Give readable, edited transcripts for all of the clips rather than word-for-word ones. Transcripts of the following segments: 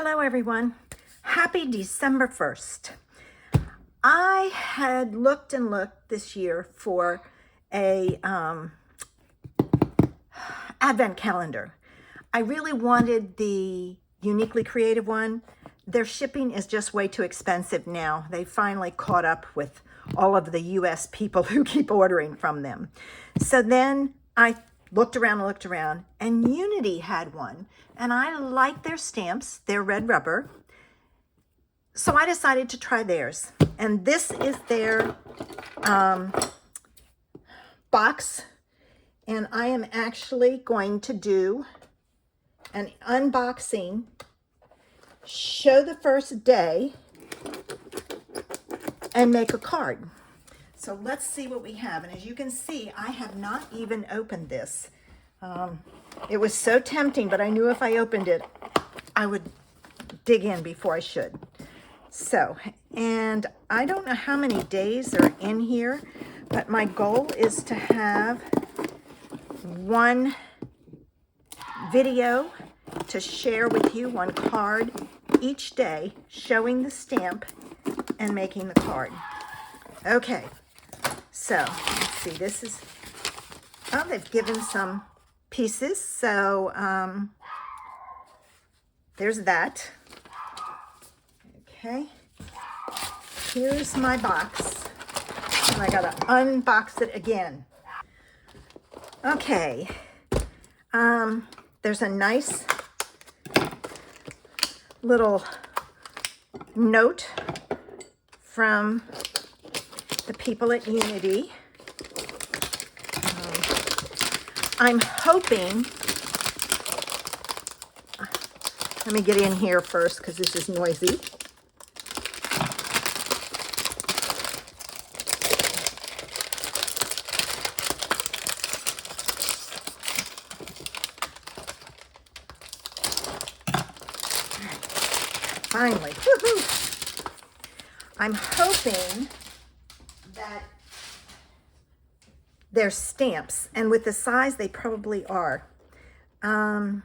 Hello everyone. Happy December 1st. I had looked and looked this year for a advent calendar. I really wanted the uniquely creative one. Their shipping is just way too expensive now. They finally caught up with all of the US people who keep ordering from them. So then I looked around, and Unity had one, and I like their stamps. They're red rubber. So I decided to try theirs. And this is their box. And I am actually going to do an unboxing, show the first day, and make a card. So let's see what we have. And as you can see, I have not even opened this. It was so tempting, but I knew if I opened it, I would dig in before I should. So, and I don't know how many days are in here, but my goal is to have one video to share with you, one card each day, showing the stamp and making the card. Okay, so let's see, this is, oh, they've given some pieces, so there's that. Okay, here's my box, and I gotta unbox it again. Okay, there's a nice little note from the people at Unity. I'm hoping, let me get in here first because this is noisy. Finally, woohoo! I'm hoping that they're stamps, and with the size they probably are. It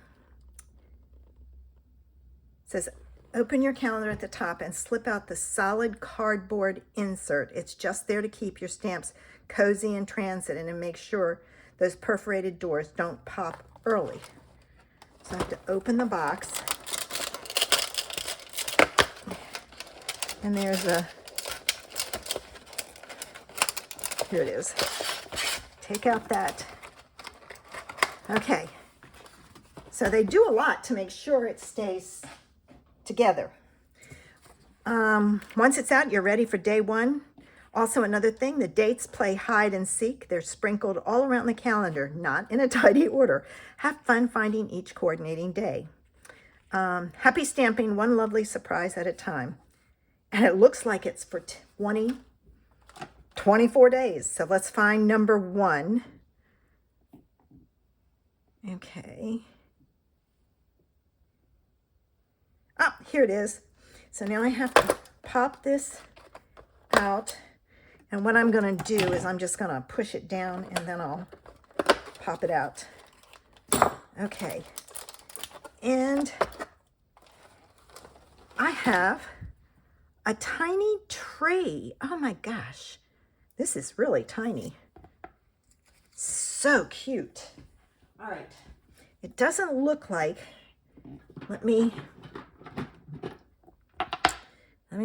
says, open your calendar at the top and slip out the solid cardboard insert. It's just there to keep your stamps cozy in transit and to make sure those perforated doors don't pop early. So I have to open the box. And there's a, here it is. Take out that. Okay. So they do a lot to make sure it stays together. Once it's out, you're ready for day one. Also, another thing, the dates play hide and seek. They're sprinkled all around the calendar, not in a tidy order. Have fun finding each coordinating day. Happy stamping, one lovely surprise at a time. And it looks like it's for 24 days. So let's find number one. Okay. Oh, here it is. So now I have to pop this out. And what I'm going to do is I'm just going to push it down and then I'll pop it out. Okay. And I have a tiny tree. Oh my gosh. This is really tiny. So cute. All right. It doesn't look like, let me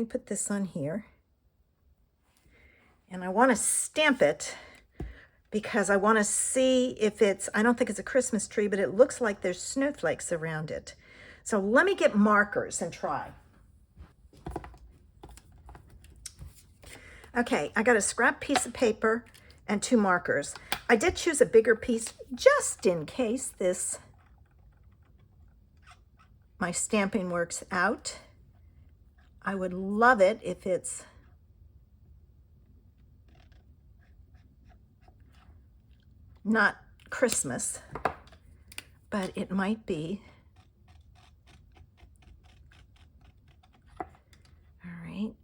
put this on here. And I want to stamp it because I want to see if it's, I don't think it's a Christmas tree, but it looks like there's snowflakes around it. So let me get markers and try. Okay, I got a scrap piece of paper and 2 markers. I did choose a bigger piece just in case my stamping works out. I would love it if it's not Christmas, but it might be. All right.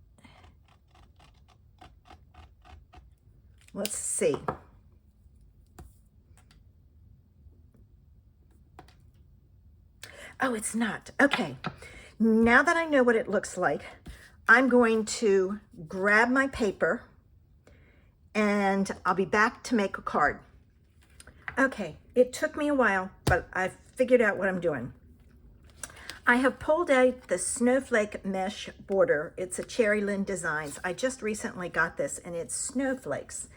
Let's see. Oh, it's not. Okay. Now that I know what it looks like, I'm going to grab my paper and I'll be back to make a card. Okay, it took me a while, but I've figured out what I'm doing. I have pulled out the Snowflake Mesh border. It's a Cherry Lynn Designs. I just recently got this and it's snowflakes.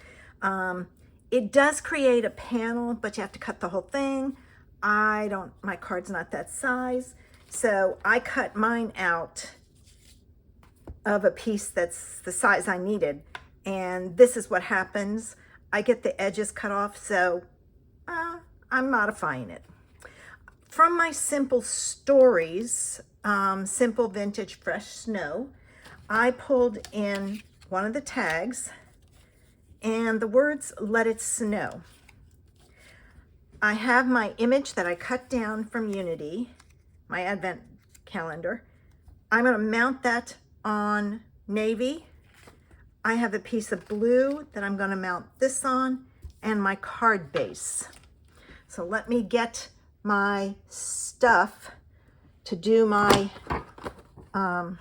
It does create a panel, but you have to cut the whole thing. My card's not that size. So I cut mine out of a piece that's the size I needed. And this is what happens. I get the edges cut off, so I'm modifying it. From my Simple Stories, Simple Vintage Fresh Snow, I pulled in one of the tags and the words, "Let It Snow." I have my image that I cut down from Unity, my advent calendar. I'm going to mount that on navy. I have a piece of blue that I'm going to mount this on, and my card base. So let me get my stuff to do my I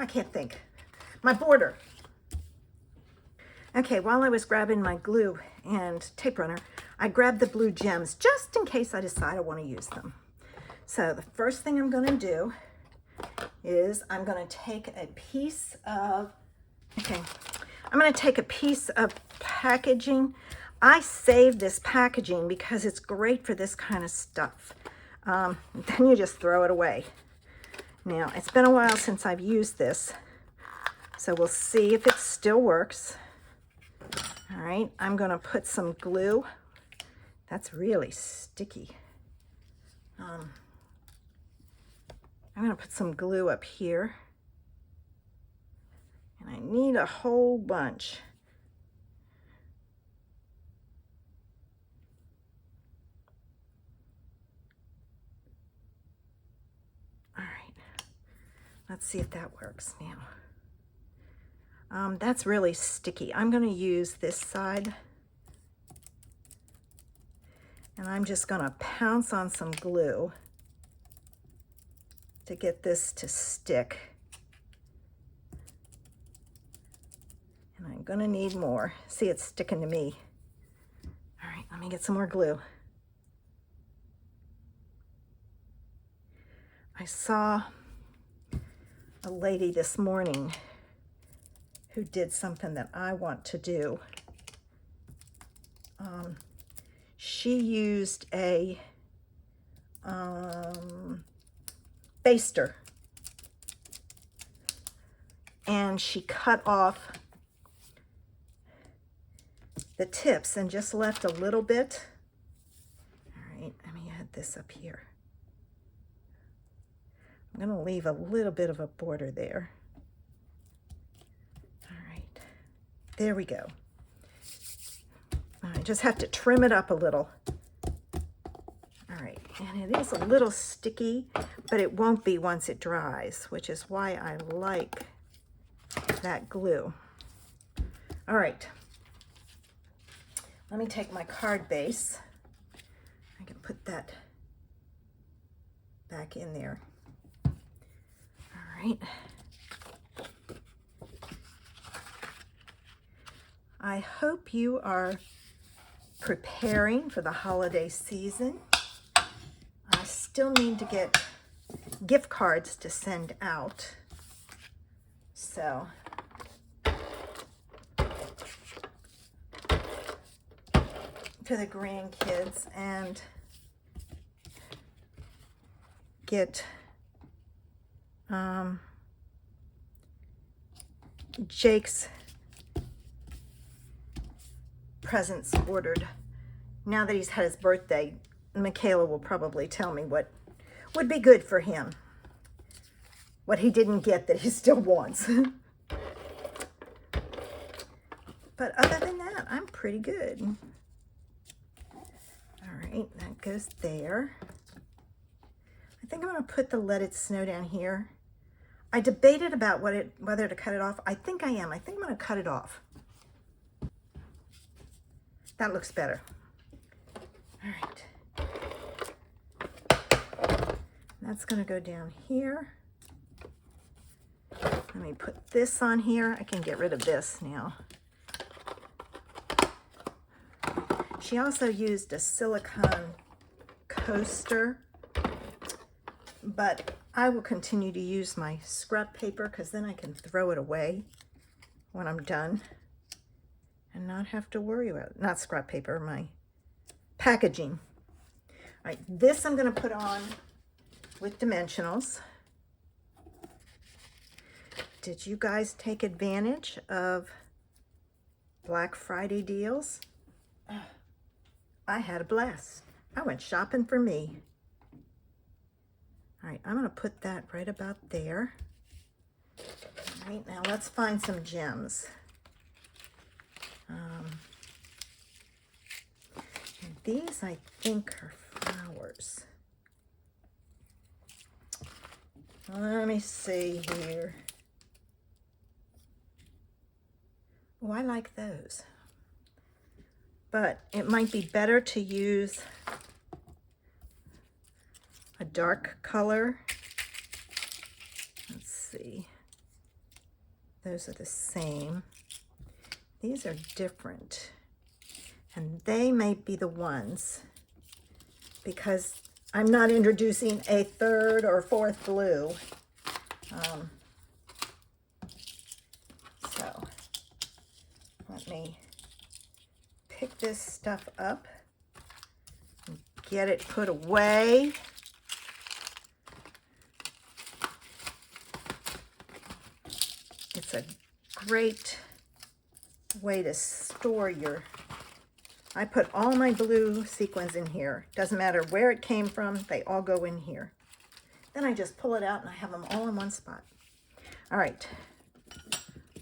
can't think, my border. Okay, while I was grabbing my glue and tape runner, I grabbed the blue gems just in case I decide I want to use them. So the first thing I'm going to do is I'm going to take a piece of packaging. I saved this packaging because it's great for this kind of stuff. Then you just throw it away. Now, it's been a while since I've used this, so we'll see if it still works. All right, I'm going to put some glue. That's really sticky. I'm going to put some glue up here. And I need a whole bunch. All right, let's see if that works now. That's really sticky. I'm going to use this side. And I'm just going to pounce on some glue to get this to stick. And I'm going to need more. See, it's sticking to me. All right, let me get some more glue. I saw a lady this morning who did something that I want to do. She used a baster, and she cut off the tips and just left a little bit. All right, let me add this up here. I'm going to leave a little bit of a border there. All right, there we go. I just have to trim it up a little. All right, and it is a little sticky, but it won't be once it dries, which is why I like that glue. All right, let me take my card base. I can put that back in there. All right. I hope you are preparing for the holiday season. I still need to get gift cards to send out. So to the grandkids, and get Jake's presents ordered. Now that he's had his birthday, Michaela will probably tell me what would be good for him, what he didn't get that he still wants. But other than that, I'm pretty good. All right, that goes there. I think I'm going to put the Let It Snow down here. I debated about whether to cut it off. I think I am. I think I'm going to cut it off. That looks better. All right. That's going to go down here. Let me put this on here. I can get rid of this now. She also used a silicone coaster, but I will continue to use my scrap paper because then I can throw it away when I'm done and not have to worry about, not scrap paper, my packaging. All right, this I'm going to put on with dimensionals. Did you guys take advantage of Black Friday deals? I had a blast. I went shopping for me. All right, I'm going to put that right about there. All right, now let's find some gems. These, I think, are flowers. Let me see here. Oh, I like those. But it might be better to use a dark color. Let's see. Those are the same. These are different. And they may be the ones because I'm not introducing a third or fourth blue. So let me pick this stuff up and get it put away. It's a great way to store your, I put all my blue sequins in here. Doesn't matter where it came from, they all go in here. Then I just pull it out and I have them all in one spot. All right,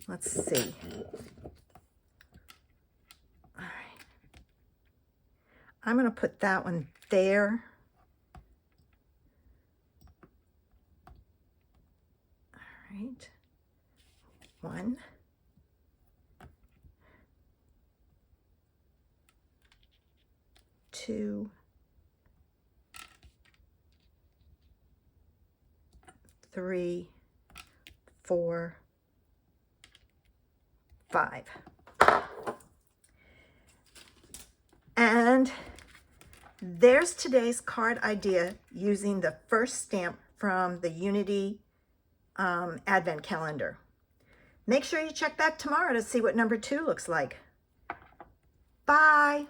let's see. All right, I'm gonna put that one there. All right, 1, 2, 3, 4, 5. And there's today's card idea using the first stamp from the Unity Advent Calendar. Make sure you check back tomorrow to see what number 2 looks like. Bye.